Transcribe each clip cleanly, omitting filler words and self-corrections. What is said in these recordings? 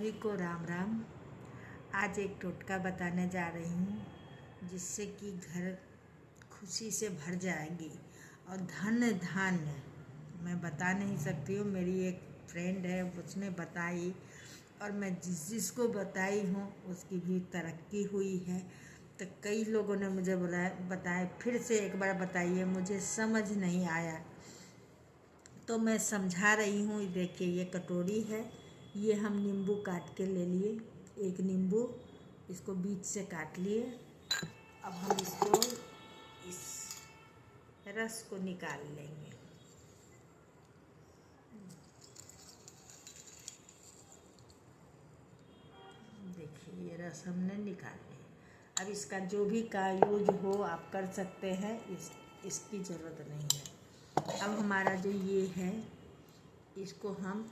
सभी को राम राम। आज एक टोटका बताने जा रही हूँ जिससे कि घर खुशी से भर जाएगी और धन धान्य मैं बता नहीं सकती हूँ। मेरी एक फ्रेंड है, उसने बताई और मैं जिसको बताई हूँ उसकी भी तरक्की हुई है। तो कई लोगों ने मुझे बताया फिर से एक बार बताइए, मुझे समझ नहीं आया तो मैं समझा रही हूँ। देखिए ये कटोरी है, ये हम नींबू काट के ले लिए, एक नींबू इसको बीच से काट लिए। अब हम इसको इस रस को निकाल लेंगे। देखिए ये रस हमने निकाल लिया। अब इसका जो भी का यूज हो आप कर सकते हैं, इसकी ज़रूरत नहीं है। अब हमारा जो ये है इसको हम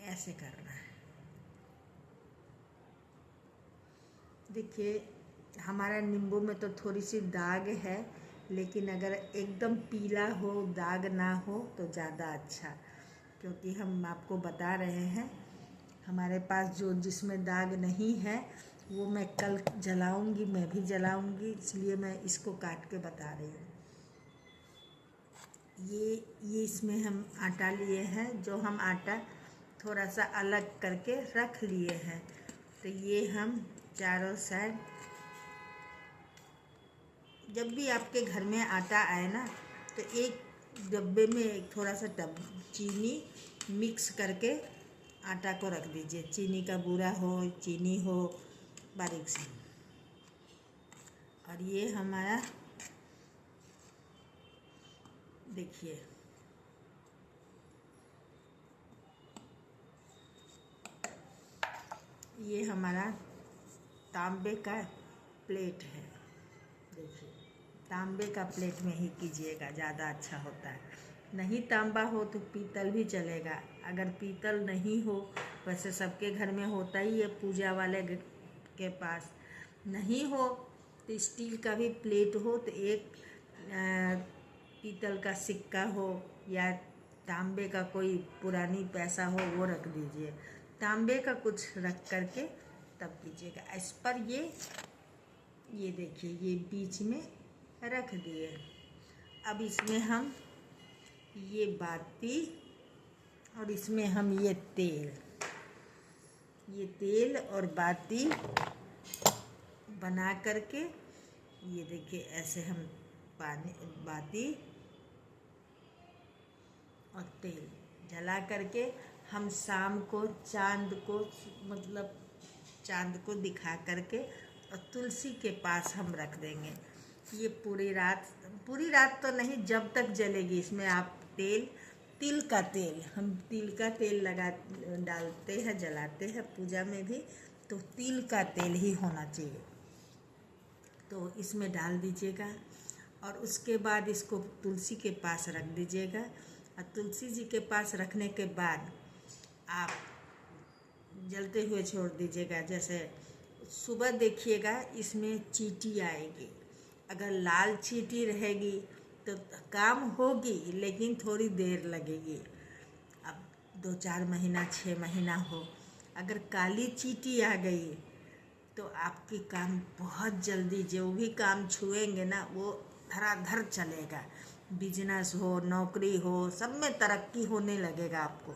ऐसे करना है। देखिए हमारा नींबू में तो थोड़ी सी दाग है, लेकिन अगर एकदम पीला हो, दाग ना हो तो ज़्यादा अच्छा, क्योंकि हम आपको बता रहे हैं हमारे पास जो जिसमें दाग नहीं है वो मैं कल जलाऊंगी, मैं भी जलाऊंगी, इसलिए मैं इसको काट के बता रही हूँ। ये इसमें हम आटा लिए हैं, जो हम आटा थोड़ा सा अलग करके रख लिए हैं। तो ये हम चारों साइड, जब भी आपके घर में आटा आए ना तो एक डब्बे में थोड़ा सा चीनी मिक्स करके आटा को रख दीजिए। चीनी का बूरा हो, चीनी हो बारीक सी। और ये हमारा देखिए ये हमारा तांबे का प्लेट है। देखिए तांबे का प्लेट में ही कीजिएगा, ज़्यादा अच्छा होता है। नहीं तांबा हो तो पीतल भी चलेगा। अगर पीतल नहीं हो, वैसे सबके घर में होता ही है, पूजा वाले के पास नहीं हो तो स्टील का भी प्लेट हो, तो एक पीतल का सिक्का हो या तांबे का कोई पुरानी पैसा हो वो रख दीजिए। तांबे का कुछ रख करके तब कीजिएगा। इस पर ये देखिए ये बीच में रख दिए। अब इसमें हम ये बाती और इसमें हम ये तेल और बाती बना करके, ये देखिए ऐसे हम बाती और तेल जला करके हम शाम को चांद को दिखा करके और तुलसी के पास हम रख देंगे। ये पूरी रात तो नहीं, जब तक जलेगी। इसमें आप तिल का तेल, हम तिल का तेल डालते हैं, जलाते हैं पूजा में भी, तो तिल का तेल ही होना चाहिए। तो इसमें डाल दीजिएगा और उसके बाद इसको तुलसी के पास रख दीजिएगा। और तुलसी जी के पास रखने के बाद आप जलते हुए छोड़ दीजिएगा। जैसे सुबह देखिएगा इसमें चींटी आएगी, अगर लाल चींटी रहेगी तो काम होगी, लेकिन थोड़ी देर लगेगी। अब 2-4 महीना 6 महीना हो, अगर काली चींटी आ गई तो आपकी काम बहुत जल्दी, जो भी काम छुएंगे ना वो धड़ाधड़ चलेगा। बिजनेस हो, नौकरी हो, सब में तरक्की होने लगेगा आपको।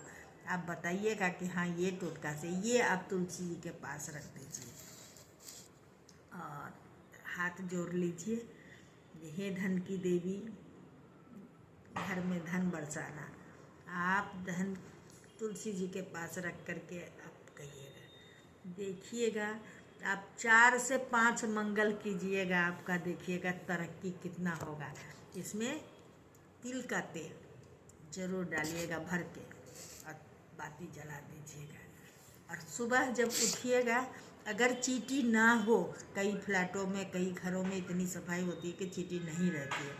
आप बताइएगा कि हाँ ये टोटका से, ये आप तुलसी जी के पास रख दीजिए और हाथ जोड़ लीजिए। हे धन की देवी, घर में धन बरसाना। आप धन तुलसी जी के पास रख करके आप कहिएगा, देखिएगा आप 4 से 5 मंगल कीजिएगा, आपका देखिएगा तरक्की कितना होगा। इसमें तिल का तेल जरूर डालिएगा भर के और बाती जला दीजिएगा। और सुबह जब उठिएगा, अगर चींटी ना हो, कई फ्लैटों में कई घरों में इतनी सफाई होती है कि चींटी नहीं रहती है,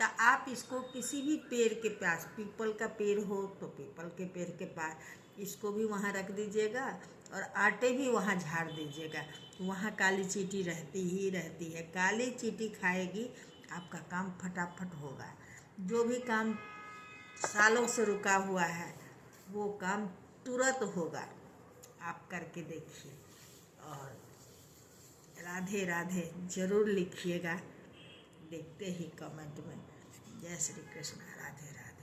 तो आप इसको किसी भी पेड़ के पास, पीपल का पेड़ हो तो पीपल के पेड़ के पास इसको भी वहाँ रख दीजिएगा और आटे भी वहाँ झाड़ दीजिएगा। वहाँ काली चींटी रहती ही रहती है। काली चींटी खाएगी, आपका काम फटाफट होगा। जो भी काम सालों से रुका हुआ है, वो काम तुरंत होगा। आप करके देखिए और राधे राधे जरूर लिखिएगा, देखते ही कमेंट में। जय श्री कृष्ण, राधे राधे।